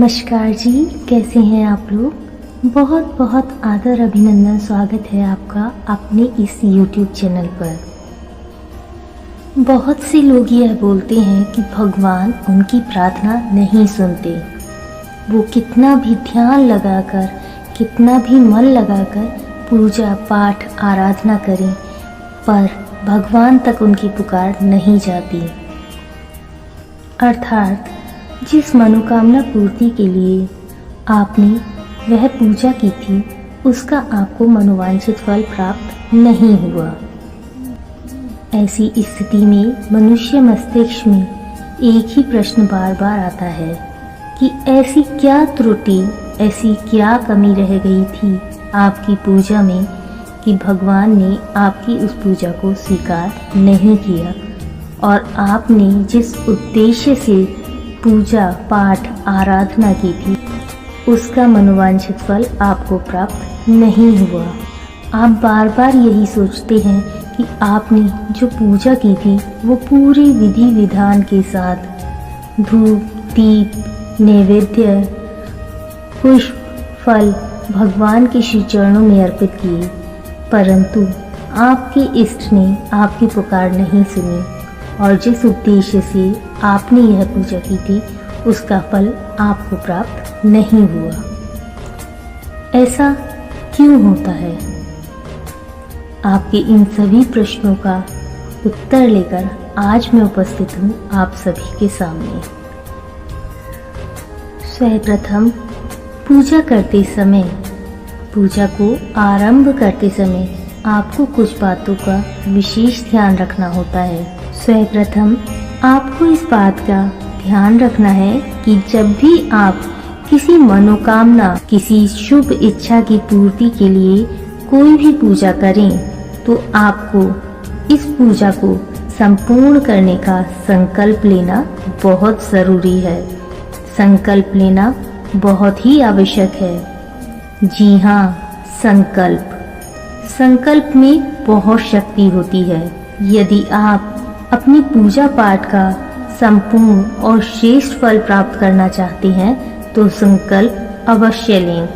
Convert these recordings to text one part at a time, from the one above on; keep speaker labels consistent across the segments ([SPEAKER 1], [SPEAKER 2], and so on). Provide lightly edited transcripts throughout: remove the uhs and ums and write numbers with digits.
[SPEAKER 1] नमस्कार जी, कैसे हैं आप लोग। बहुत बहुत आदर अभिनंदन, स्वागत है आपका अपने इस YouTube चैनल पर। बहुत से लोग यह बोलते हैं कि भगवान उनकी प्रार्थना नहीं सुनते। वो कितना भी ध्यान लगाकर, कितना भी मन लगाकर पूजा पाठ आराधना करें, पर भगवान तक उनकी पुकार नहीं जाती। अर्थात जिस मनोकामना पूर्ति के लिए आपने वह पूजा की थी, उसका आपको मनोवांछित फल प्राप्त नहीं हुआ। ऐसी स्थिति में मनुष्य मस्तिष्क में एक ही प्रश्न बार बार आता है कि ऐसी क्या त्रुटि, ऐसी क्या कमी रह गई थी आपकी पूजा में कि भगवान ने आपकी उस पूजा को स्वीकार नहीं किया और आपने जिस उद्देश्य से पूजा पाठ आराधना की थी उसका मनोवांछित फल आपको प्राप्त नहीं हुआ। आप बार बार यही सोचते हैं कि आपने जो पूजा की थी वो पूरी विधि विधान के साथ धूप दीप नैवेद्य पुष्प फल भगवान के श्री चरणों में अर्पित किए, परंतु आपके इष्ट ने आपकी पुकार नहीं सुनी और जिस उद्देश्य से आपने यह पूजा की थी उसका फल आपको प्राप्त नहीं हुआ। ऐसा क्यों होता है? आपके इन सभी प्रश्नों का उत्तर लेकर आज मैं उपस्थित हूँ आप सभी के सामने। सर्वप्रथम पूजा करते समय, पूजा को आरंभ करते समय आपको कुछ बातों का विशेष ध्यान रखना होता है। सर्वप्रथम आपको इस बात का ध्यान रखना है कि जब भी आप किसी मनोकामना, किसी शुभ इच्छा की पूर्ति के लिए कोई भी पूजा करें तो आपको इस पूजा को संपूर्ण करने का संकल्प लेना बहुत जरूरी है। संकल्प लेना बहुत ही आवश्यक है। जी हाँ, संकल्प में बहुत शक्ति होती है। यदि आप अपनी पूजा पाठ का संपूर्ण और श्रेष्ठ फल प्राप्त करना चाहते हैं तो संकल्प अवश्य लें।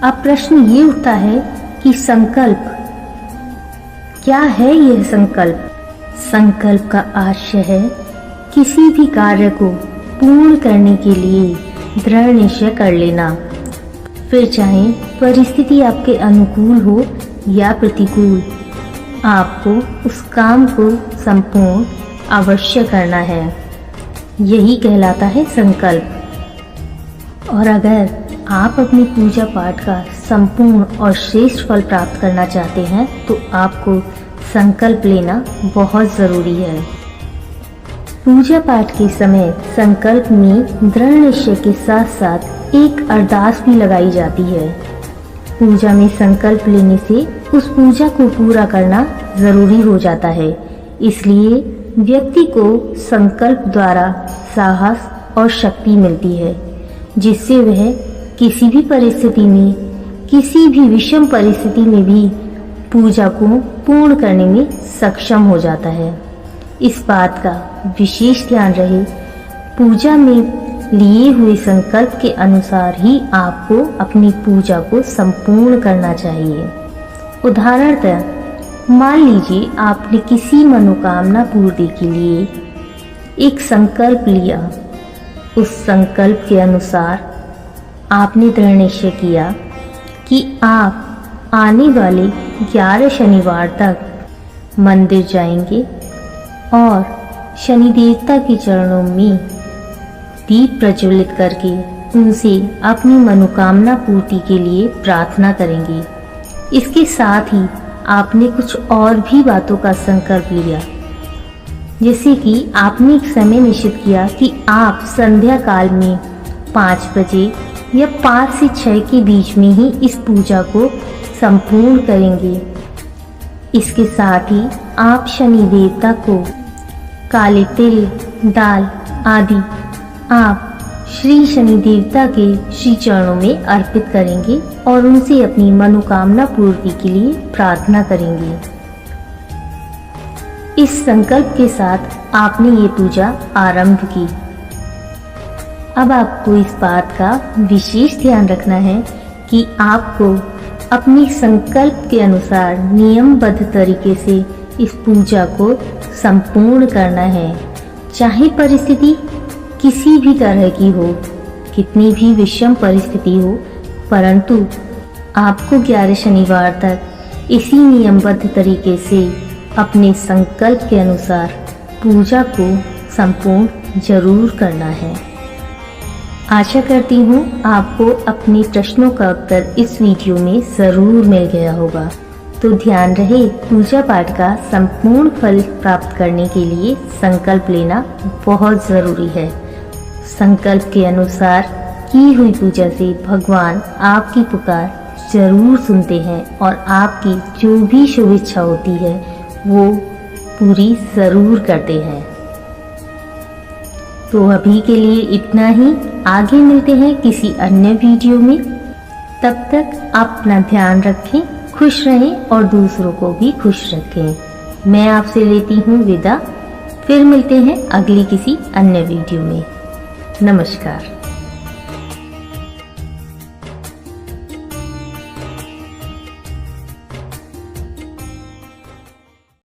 [SPEAKER 1] अब प्रश्न ये उठता है कि संकल्प क्या है? यह संकल्प का आशय है किसी भी कार्य को पूर्ण करने के लिए दृढ़ निश्चय कर लेना, फिर चाहे परिस्थिति आपके अनुकूल हो या प्रतिकूल, आपको उस काम को संपूर्ण अवश्य करना है। यही कहलाता है संकल्प। और अगर आप अपनी पूजा पाठ का संपूर्ण और श्रेष्ठ फल प्राप्त करना चाहते हैं तो आपको संकल्प लेना बहुत जरूरी है। पूजा पाठ के समय संकल्प में दृढ़ निश्चय के साथ साथ एक अरदास भी लगाई जाती है। पूजा में संकल्प लेने से उस पूजा को पूरा करना जरूरी हो जाता है। इसलिए व्यक्ति को संकल्प द्वारा साहस और शक्ति मिलती है, जिससे वह किसी भी परिस्थिति में, किसी भी विषम परिस्थिति में भी पूजा को पूर्ण करने में सक्षम हो जाता है। इस बात का विशेष ध्यान रहे, पूजा में लिए हुए संकल्प के अनुसार ही आपको अपनी पूजा को संपूर्ण करना चाहिए। उदाहरणतः मान लीजिए आपने किसी मनोकामना पूर्ति के लिए एक संकल्प लिया। उस संकल्प के अनुसार आपने दृढ़ निश्चय किया कि आप आने वाले 11 शनिवार तक मंदिर जाएंगे और शनि देवता के चरणों में दीप प्रज्वलित करके उनसे अपनी मनोकामना पूर्ति के लिए प्रार्थना करेंगे। इसके साथ ही आपने कुछ और भी बातों का संकल्प लिया, जैसे कि आपने एक समय निश्चित किया कि आप संध्या काल में 5 बजे या 5 से 6 के बीच में ही इस पूजा को संपूर्ण करेंगे। इसके साथ ही आप शनि देवता को काले तिल, दाल आदि आप श्री शनि देवता के श्री चरणों में अर्पित करेंगे और उनसे अपनी मनोकामना पूर्ति के लिए प्रार्थना करेंगे। इस संकल्प के साथ आपने ये पूजा आरंभ की। अब आपको इस बात का विशेष ध्यान रखना है कि आपको अपनी संकल्प के अनुसार नियमबद्ध तरीके से इस पूजा को संपूर्ण करना है। चाहे परिस्थिति किसी भी तरह की हो, कितनी भी विषम परिस्थिति हो, परंतु आपको 11 शनिवार तक इसी नियमबद्ध तरीके से अपने संकल्प के अनुसार पूजा को संपूर्ण जरूर करना है। आशा करती हूँ आपको अपने प्रश्नों का उत्तर इस वीडियो में ज़रूर मिल गया होगा। तो ध्यान रहे, पूजा पाठ का संपूर्ण फल प्राप्त करने के लिए संकल्प लेना बहुत ज़रूरी है। संकल्प के अनुसार की हुई पूजा से भगवान आपकी पुकार जरूर सुनते हैं और आपकी जो भी शुभ इच्छा होती है वो पूरी ज़रूर करते हैं। तो अभी के लिए इतना ही। आगे मिलते हैं किसी अन्य वीडियो में। तब तक आप अपना ध्यान रखें, खुश रहें और दूसरों को भी खुश रखें। मैं आपसे लेती हूँ विदा। फिर मिलते हैं अगली किसी अन्य वीडियो में। नमस्कार।